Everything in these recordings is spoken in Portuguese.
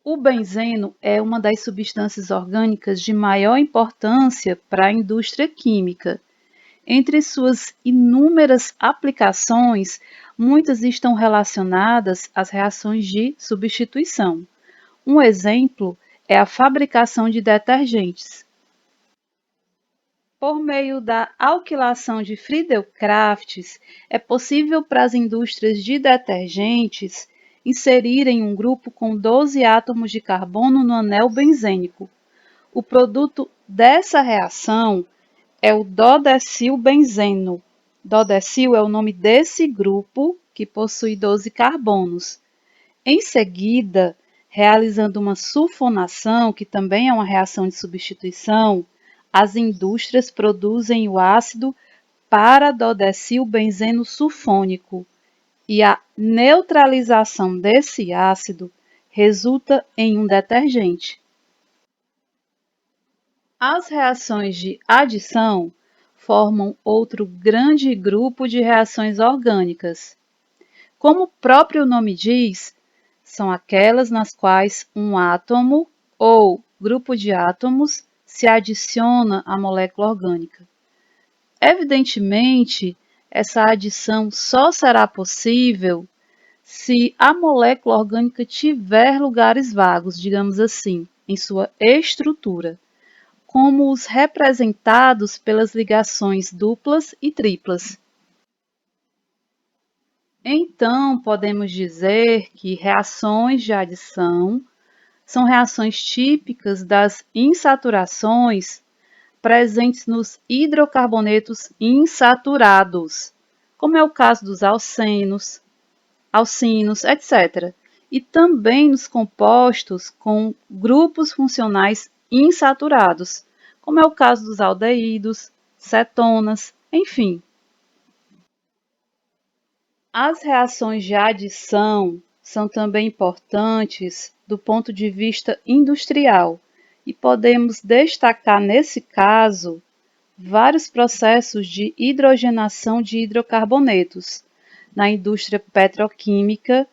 O benzeno é uma das substâncias orgânicas de maior importância para a indústria química. Entre suas inúmeras aplicações, muitas estão relacionadas às reações de substituição. Um exemplo é a fabricação de detergentes. Por meio da alquilação de Friedel-Crafts, é possível para as indústrias de detergentes inserirem um grupo com 12 átomos de carbono no anel benzênico. O produto dessa reação é o dodecilbenzeno. Dodecil é o nome desse grupo que possui 12 carbonos. Em seguida, realizando uma sulfonação, que também é uma reação de substituição, as indústrias produzem o ácido para-dodecilbenzeno sulfônico e a neutralização desse ácido resulta em um detergente. As reações de adição formam outro grande grupo de reações orgânicas. Como o próprio nome diz, são aquelas nas quais um átomo ou grupo de átomos se adiciona à molécula orgânica. Evidentemente, essa adição só será possível se a molécula orgânica tiver lugares vagos, digamos assim, em sua estrutura, como os representados pelas ligações duplas e triplas. Então, podemos dizer que reações de adição são reações típicas das insaturações presentes nos hidrocarbonetos insaturados, como é o caso dos alcinos, etc., e também nos compostos com grupos funcionais insaturados, como é o caso dos aldeídos, cetonas, enfim. As reações de adição são também importantes do ponto de vista industrial e podemos destacar nesse caso vários processos de hidrogenação de hidrocarbonetos na indústria petroquímica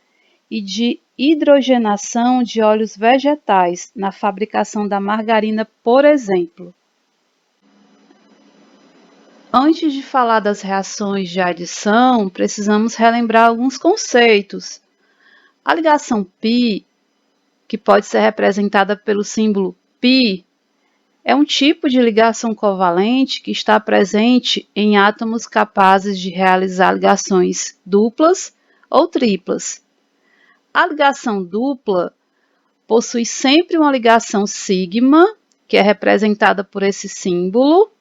e de hidrogenação de óleos vegetais na fabricação da margarina, por exemplo. Antes de falar das reações de adição, precisamos relembrar alguns conceitos. A ligação π, que pode ser representada pelo símbolo π, é um tipo de ligação covalente que está presente em átomos capazes de realizar ligações duplas ou triplas. A ligação dupla possui sempre uma ligação sigma, que é representada por esse símbolo,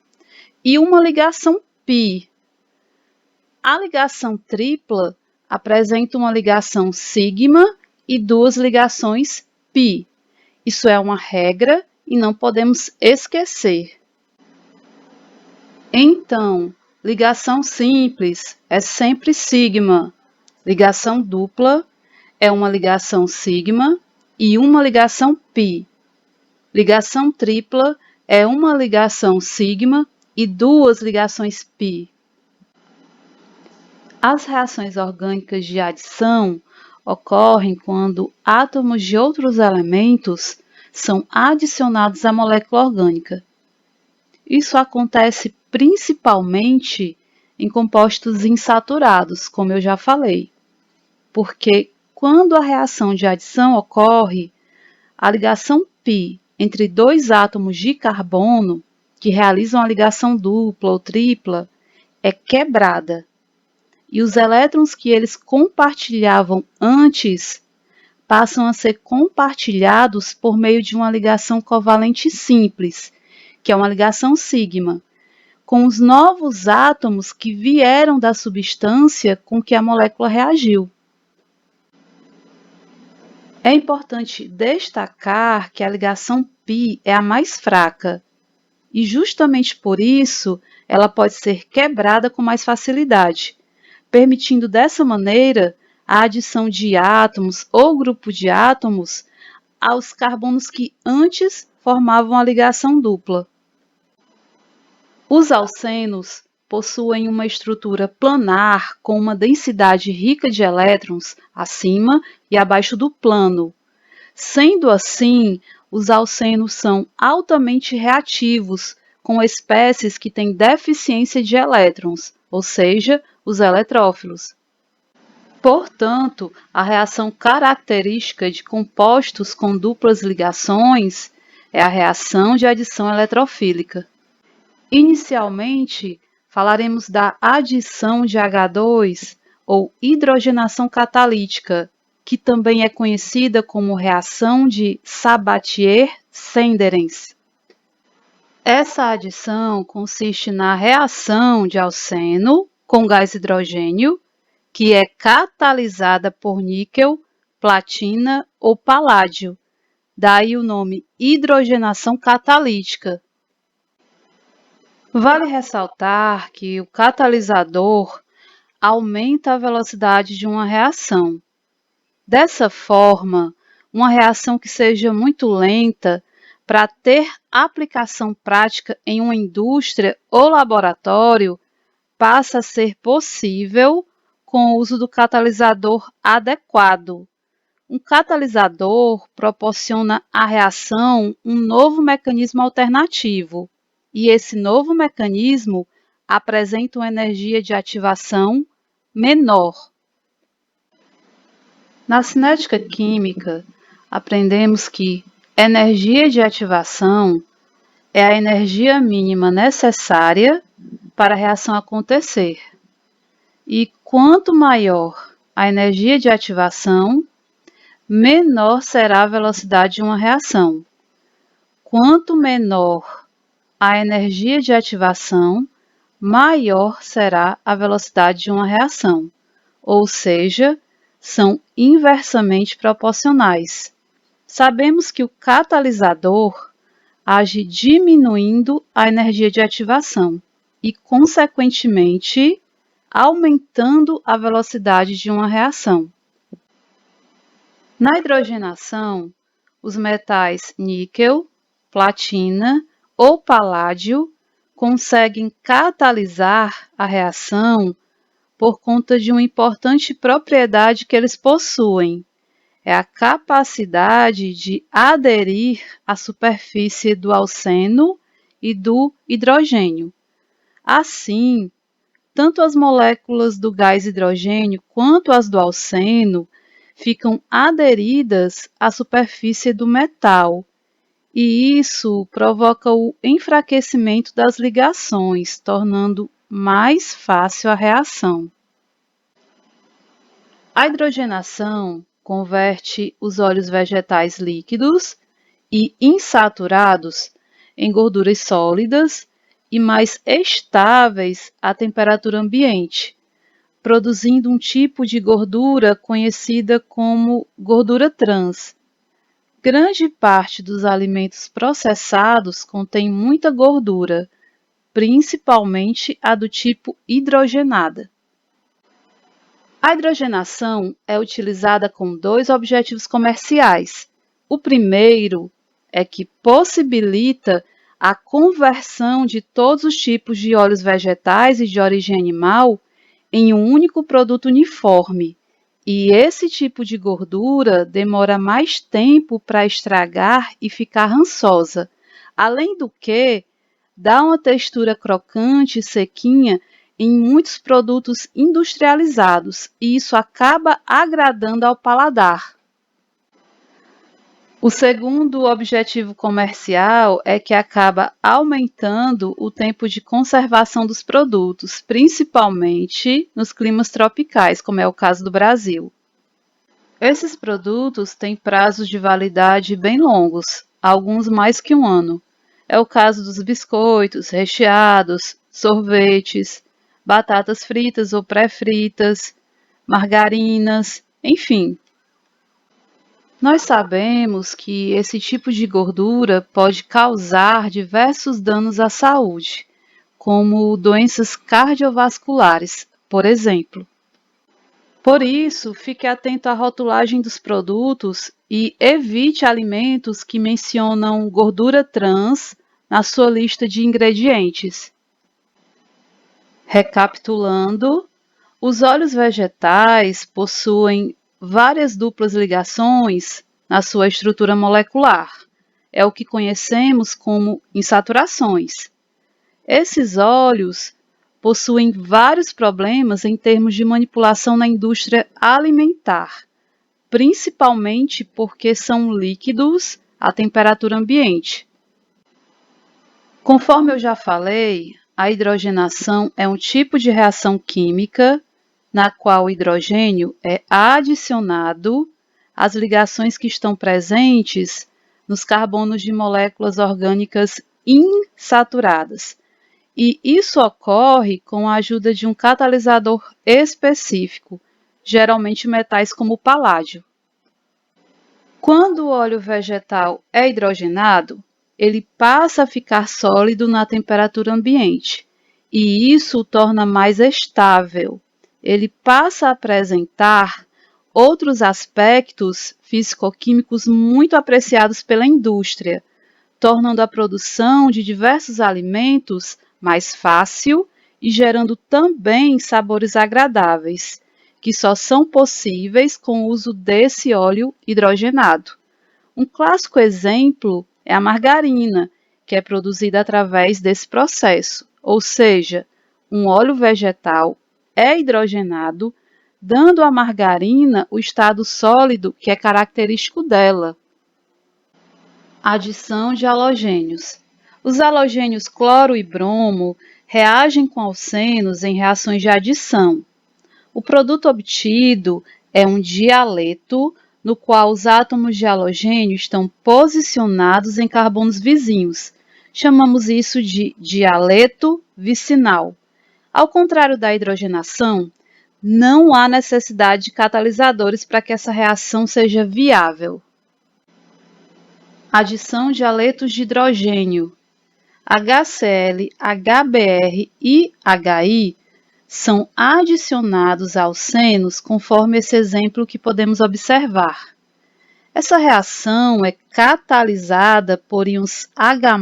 e uma ligação π. A ligação tripla apresenta uma ligação sigma e duas ligações π. Isso é uma regra e não podemos esquecer. Então, ligação simples é sempre sigma. Ligação dupla é uma ligação sigma e uma ligação π. Ligação tripla é uma ligação sigma e duas ligações π. As reações orgânicas de adição ocorrem quando átomos de outros elementos são adicionados à molécula orgânica. Isso acontece principalmente em compostos insaturados, como eu já falei, porque quando a reação de adição ocorre, a ligação π entre dois átomos de carbono que realizam a ligação dupla ou tripla é quebrada e os elétrons que eles compartilhavam antes passam a ser compartilhados por meio de uma ligação covalente simples, que é uma ligação sigma, com os novos átomos que vieram da substância com que a molécula reagiu. É importante destacar que a ligação π é a mais fraca, e justamente por isso ela pode ser quebrada com mais facilidade, permitindo dessa maneira a adição de átomos ou grupo de átomos aos carbonos que antes formavam a ligação dupla. Os alcenos possuem uma estrutura planar com uma densidade rica de elétrons acima e abaixo do plano. Sendo assim, os alcenos são altamente reativos com espécies que têm deficiência de elétrons, ou seja, os eletrófilos. Portanto, a reação característica de compostos com duplas ligações é a reação de adição eletrofílica. Inicialmente, falaremos da adição de H2 ou hidrogenação catalítica, que também é conhecida como reação de Sabatier-Senderens. Essa adição consiste na reação de alceno com gás hidrogênio, que é catalisada por níquel, platina ou paládio, daí o nome hidrogenação catalítica. Vale ressaltar que o catalisador aumenta a velocidade de uma reação. Dessa forma, uma reação que seja muito lenta, para ter aplicação prática em uma indústria ou laboratório, passa a ser possível com o uso do catalisador adequado. Um catalisador proporciona à reação um novo mecanismo alternativo, e esse novo mecanismo apresenta uma energia de ativação menor. Na cinética química, aprendemos que energia de ativação é a energia mínima necessária para a reação acontecer. E quanto maior a energia de ativação, menor será a velocidade de uma reação. Quanto menor a energia de ativação, maior será a velocidade de uma reação, ou seja, são inversamente proporcionais. Sabemos que o catalisador age diminuindo a energia de ativação e, consequentemente, aumentando a velocidade de uma reação. Na hidrogenação, os metais níquel, platina ou paládio conseguem catalisar a reação por conta de uma importante propriedade que eles possuem. É a capacidade de aderir à superfície do alceno e do hidrogênio. Assim, tanto as moléculas do gás hidrogênio quanto as do alceno ficam aderidas à superfície do metal, e isso provoca o enfraquecimento das ligações, tornando mais fácil a reação. A hidrogenação converte os óleos vegetais líquidos e insaturados em gorduras sólidas e mais estáveis à temperatura ambiente, produzindo um tipo de gordura conhecida como gordura trans. Grande parte dos alimentos processados contém muita gordura, principalmente a do tipo hidrogenada. A hidrogenação é utilizada com dois objetivos comerciais. O primeiro é que possibilita a conversão de todos os tipos de óleos vegetais e de origem animal em um único produto uniforme, e esse tipo de gordura demora mais tempo para estragar e ficar rançosa. Além do que, dá uma textura crocante e sequinha em muitos produtos industrializados, e isso acaba agradando ao paladar. O segundo objetivo comercial é que acaba aumentando o tempo de conservação dos produtos, principalmente nos climas tropicais, como é o caso do Brasil. Esses produtos têm prazos de validade bem longos, alguns mais que um ano. É o caso dos biscoitos, recheados, sorvetes, batatas fritas ou pré-fritas, margarinas, enfim. Nós sabemos que esse tipo de gordura pode causar diversos danos à saúde, como doenças cardiovasculares, por exemplo. Por isso, fique atento à rotulagem dos produtos e evite alimentos que mencionam gordura trans na sua lista de ingredientes. Recapitulando, os óleos vegetais possuem várias duplas ligações na sua estrutura molecular. É o que conhecemos como insaturações. Esses óleos possuem vários problemas em termos de manipulação na indústria alimentar, principalmente porque são líquidos à temperatura ambiente. Conforme eu já falei, a hidrogenação é um tipo de reação química na qual o hidrogênio é adicionado às ligações que estão presentes nos carbonos de moléculas orgânicas insaturadas. E isso ocorre com a ajuda de um catalisador específico, geralmente metais como o paládio. Quando o óleo vegetal é hidrogenado, ele passa a ficar sólido na temperatura ambiente, e isso o torna mais estável. Ele passa a apresentar outros aspectos físico-químicos muito apreciados pela indústria, tornando a produção de diversos alimentos mais fácil e gerando também sabores agradáveis, que só são possíveis com o uso desse óleo hidrogenado. Um clássico exemplo é a margarina, que é produzida através desse processo, ou seja, um óleo vegetal é hidrogenado, dando à margarina o estado sólido que é característico dela. Adição de halogênios. Os halogênios cloro e bromo reagem com alcenos em reações de adição. O produto obtido é um dialeto no qual os átomos de halogênio estão posicionados em carbonos vizinhos. Chamamos isso de dialeto vicinal. Ao contrário da hidrogenação, não há necessidade de catalisadores para que essa reação seja viável. Adição de haletos de hidrogênio. HCl, HBr e HI são adicionados aos alcenos conforme esse exemplo que podemos observar. Essa reação é catalisada por íons H+,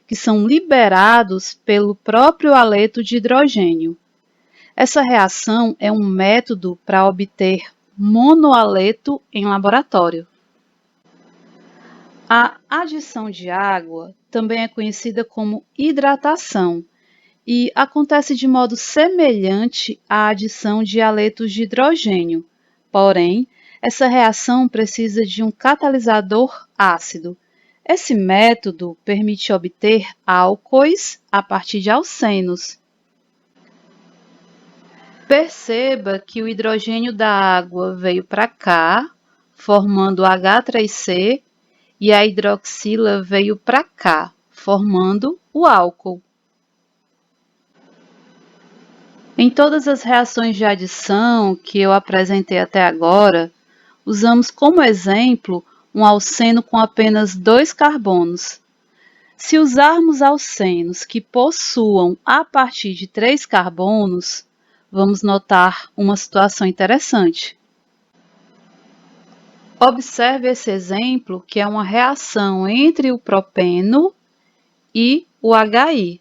que são liberados pelo próprio haleto de hidrogênio. Essa reação é um método para obter monohaleto em laboratório. A adição de água também é conhecida como hidratação e acontece de modo semelhante à adição de haletos de hidrogênio. Porém, essa reação precisa de um catalisador ácido. Esse método permite obter álcoois a partir de alcenos. Perceba que o hidrogênio da água veio para cá, formando H3C, e a hidroxila veio para cá, formando o álcool. Em todas as reações de adição que eu apresentei até agora, usamos como exemplo um alceno com apenas 2 carbonos. Se usarmos alcenos que possuam a partir de 3 carbonos, vamos notar uma situação interessante. Observe esse exemplo, que é uma reação entre o propeno e o HI.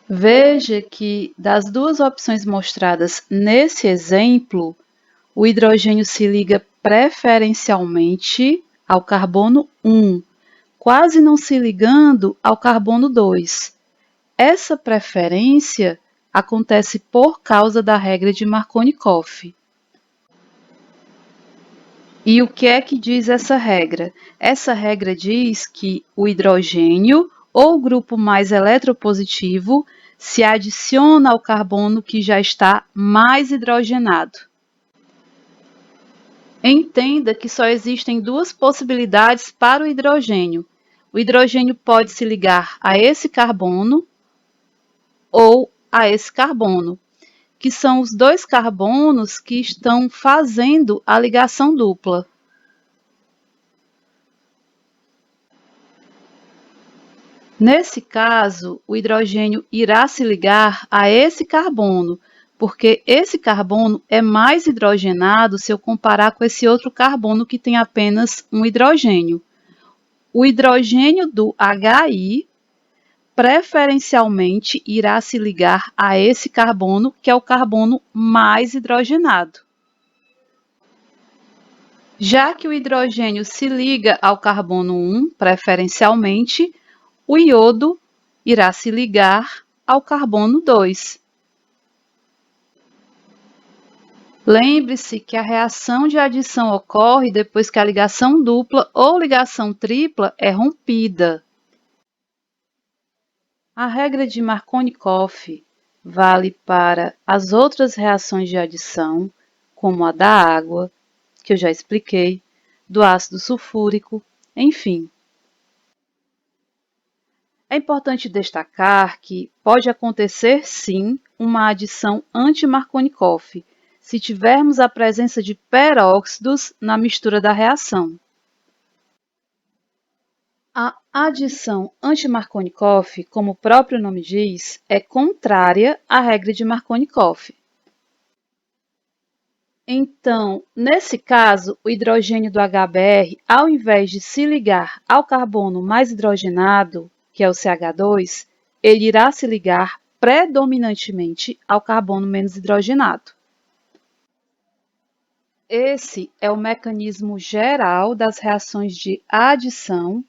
Veja que, das duas opções mostradas nesse exemplo, o hidrogênio se liga preferencialmente ao carbono 1, quase não se ligando ao carbono 2. Essa preferência acontece por causa da regra de Markovnikov. E o que é que diz essa regra? Essa regra diz que o hidrogênio, ou o grupo mais eletropositivo, se adiciona ao carbono que já está mais hidrogenado. Entenda que só existem duas possibilidades para o hidrogênio. O hidrogênio pode se ligar a esse carbono ou a esse carbono, que são os 2 carbonos que estão fazendo a ligação dupla. Nesse caso, o hidrogênio irá se ligar a esse carbono, porque esse carbono é mais hidrogenado se eu comparar com esse outro carbono que tem apenas um hidrogênio. O hidrogênio do HI preferencialmente irá se ligar a esse carbono, que é o carbono mais hidrogenado. Já que o hidrogênio se liga ao carbono 1, preferencialmente, o iodo irá se ligar ao carbono 2. Lembre-se que a reação de adição ocorre depois que a ligação dupla ou ligação tripla é rompida. A regra de Markovnikov vale para as outras reações de adição, como a da água, que eu já expliquei, do ácido sulfúrico, enfim. É importante destacar que pode acontecer, sim, uma adição anti-Markovnikov, se tivermos a presença de peróxidos na mistura da reação. A adição anti-Markovnikov, como o próprio nome diz, é contrária à regra de Markovnikov. Então, nesse caso, o hidrogênio do HBr, ao invés de se ligar ao carbono mais hidrogenado, que é o CH2, ele irá se ligar predominantemente ao carbono menos hidrogenado. Esse é o mecanismo geral das reações de adição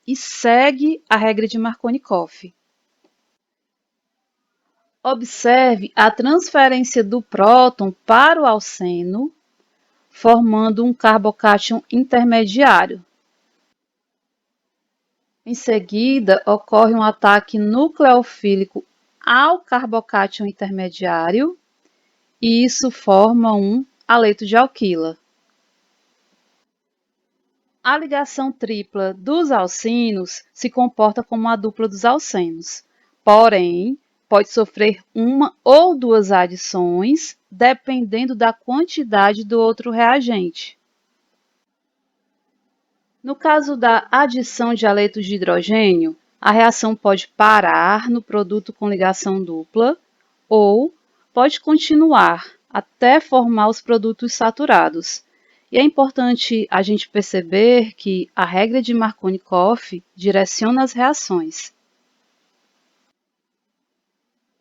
e segue a regra de Markovnikov. Observe a transferência do próton para o alceno, formando um carbocátion intermediário. Em seguida, ocorre um ataque nucleofílico ao carbocátion intermediário e isso forma um haleto de alquila. A ligação tripla dos alcinos se comporta como a dupla dos alcenos, porém, pode sofrer uma ou duas adições, dependendo da quantidade do outro reagente. No caso da adição de haletos de hidrogênio, a reação pode parar no produto com ligação dupla ou pode continuar até formar os produtos saturados. E é importante a gente perceber que a regra de Markovnikov direciona as reações.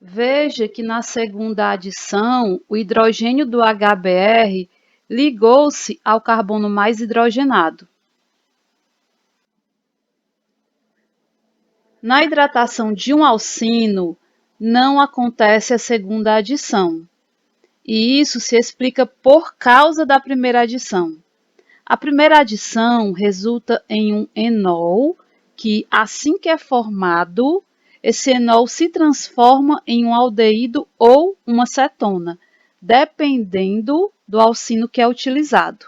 Veja que na segunda adição, o hidrogênio do HBr ligou-se ao carbono mais hidrogenado. Na hidratação de um alcino, não acontece a segunda adição, e isso se explica por causa da primeira adição. A primeira adição resulta em um enol, que assim que é formado, esse enol se transforma em um aldeído ou uma cetona, dependendo do alcino que é utilizado.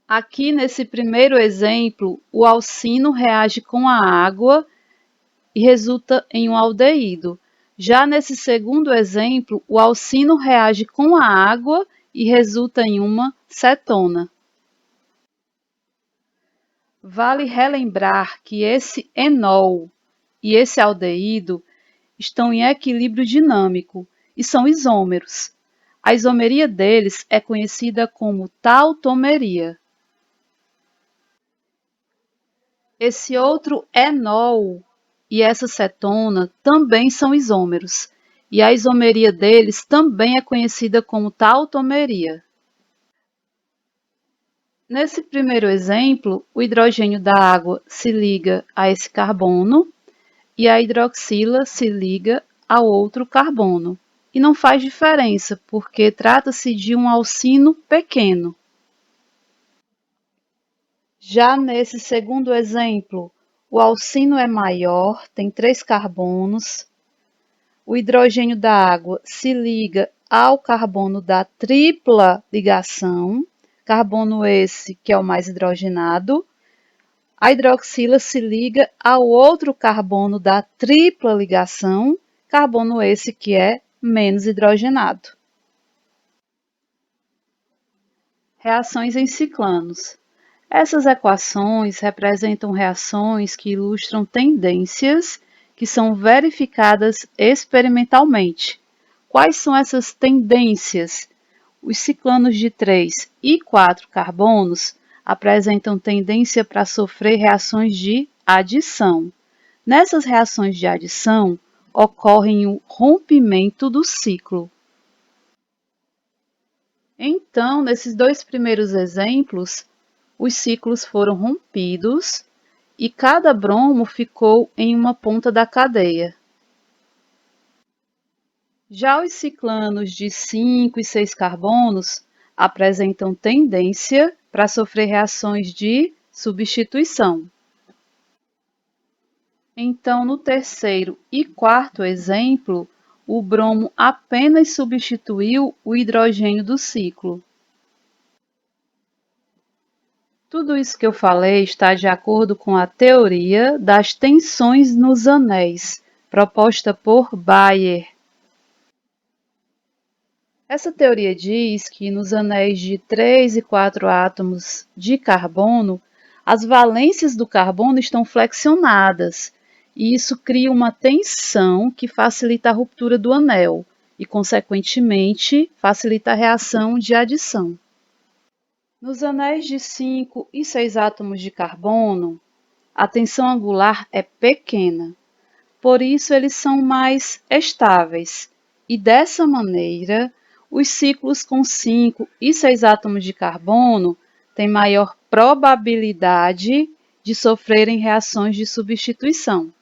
Aqui nesse primeiro exemplo, o alcino reage com a água e resulta em um aldeído. Já nesse segundo exemplo, o alcino reage com a água e resulta em uma cetona. Vale relembrar que esse enol e esse aldeído estão em equilíbrio dinâmico e são isômeros. A isomeria deles é conhecida como tautomeria. Esse outro enol e essa cetona também são isômeros, e a isomeria deles também é conhecida como tautomeria. Nesse primeiro exemplo, o hidrogênio da água se liga a esse carbono e a hidroxila se liga ao outro carbono. E não faz diferença, porque trata-se de um alcino pequeno. Já nesse segundo exemplo, o alcino é maior, tem 3 carbonos. O hidrogênio da água se liga ao carbono da tripla ligação, carbono esse que é o mais hidrogenado. A hidroxila se liga ao outro carbono da tripla ligação, carbono esse que é menos hidrogenado. Reações em ciclanos. Essas equações representam reações que ilustram tendências que são verificadas experimentalmente. Quais são essas tendências? Os ciclanos de 3 e 4 carbonos apresentam tendência para sofrer reações de adição. Nessas reações de adição, ocorre o rompimento do ciclo. Então, nesses dois primeiros exemplos, os ciclos foram rompidos e cada bromo ficou em uma ponta da cadeia. Já os ciclanos de 5 e 6 carbonos apresentam tendência para sofrer reações de substituição. Então, no terceiro e quarto exemplo, o bromo apenas substituiu o hidrogênio do ciclo. Tudo isso que eu falei está de acordo com a teoria das tensões nos anéis, proposta por Bayer. Essa teoria diz que nos anéis de 3 e 4 átomos de carbono, as valências do carbono estão flexionadas, e isso cria uma tensão que facilita a ruptura do anel e, consequentemente, facilita a reação de adição. Nos anéis de 5 e 6 átomos de carbono, a tensão angular é pequena, por isso eles são mais estáveis, e dessa maneira, os ciclos com 5 e 6 átomos de carbono têm maior probabilidade de sofrerem reações de substituição.